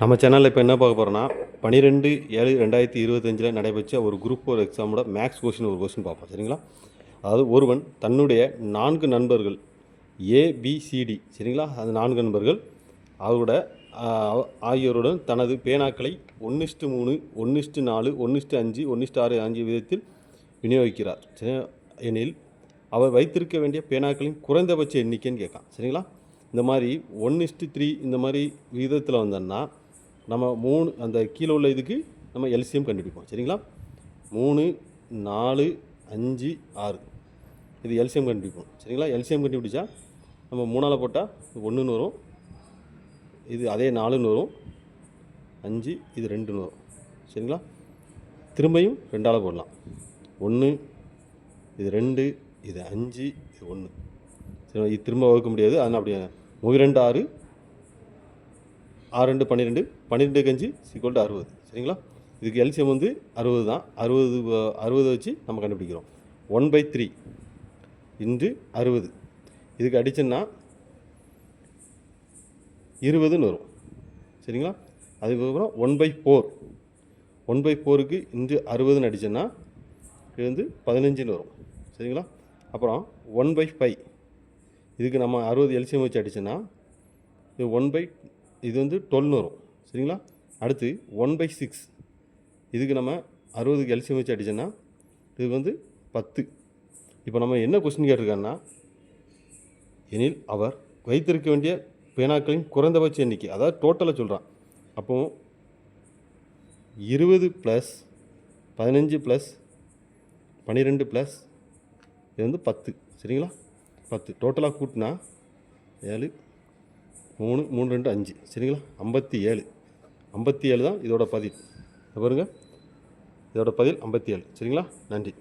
நம்ம சேனலில் இப்போ என்ன பார்க்க போகிறோன்னா 12/7/2025 நடைபெற்ற ஒரு குரூப் 4 எக்ஸாமோட மேக்ஸ் ஒரு கொஸ்டின் பார்ப்போம். சரிங்களா? அதாவது ஒருவன் தன்னுடைய 4 நண்பர்கள் ஏபிசிடி, சரிங்களா, அது 4 நண்பர்கள் அவரோட ஆகியோருடன் தனது பேனாக்களை 1:3, 1:4, 1:5, 1:6 ஆகிய விதத்தில் விநியோகிக்கிறார். சரி, எனில் அவர் வைத்திருக்க வேண்டிய பேனாக்களின் குறைந்தபட்ச எண்ணிக்கைன்னு கேட்கான். சரிங்களா? இந்த மாதிரி 1:3 இந்த மாதிரி விகிதத்தில் வந்தோன்னா நம்ம 3 அந்த கீழே உள்ள இதுக்கு நம்ம எல்சிஎம் கண்டுபிடிப்போம். சரிங்களா? 3, 4, 5, 6 இது எல்சிஎம் கண்டுபிடிப்போம். சரிங்களா? எல்சிஎம் கண்டுபிடிச்சா நம்ம 3ஆல் போட்டால் 1ன்னு வரும், இது அதே 4ன்னு வரும், 5 இது 2ன்னு வரும். சரிங்களா? திரும்பியும் 2ஆல் போடலாம். 1 இது 2 இது 5 இது 1. சரி, இது திரும்ப வகுக்க முடியாது, அதனால் அப்படியே 2 6 6 2 12 12 5 = 60. சரிங்களா? இதுக்கு எல்சிஎம் வந்து 60 தான். 60 வச்சு நம்ம கண்டுபிடிக்கிறோம். 1/3 × 60 இதுக்கு அடிச்சோன்னா 20ன்னு வரும். சரிங்களா? அதுக்கப்புறம் 1/4க்கு × 60ன்னு அடிச்சோன்னா இது வந்து 15ன்னு வரும். சரிங்களா? அப்புறம் 1/5 இதுக்கு நம்ம 60 எல்சிஎம் வச்சு அடிச்சோன்னா இது வந்து 12ன்னு வரும். சரிங்களா? அடுத்து 1/6 இதுக்கு நம்ம 60க்கு எல்சிஎம் வச்சு அடிச்சோன்னா இதுக்கு வந்து 10. இப்போ நம்ம என்ன கொஸ்டின் கேட்டிருக்காங்கன்னா, எனில் அவர் வைத்திருக்க வேண்டிய பேனாக்களின் குறைந்தபட்ச எண்ணிக்கை, அதாவது டோட்டலை சொல்கிறான். அப்போது 20 + 15 + 12 + இது வந்து 10. சரிங்களா? 10 டோட்டலாக கூட்டினா 7 3 3 2 5. சரிங்களா? 57 தான் இதோட பதில். பாருங்கள், இதோட பதில் 57. சரிங்களா? நன்றி.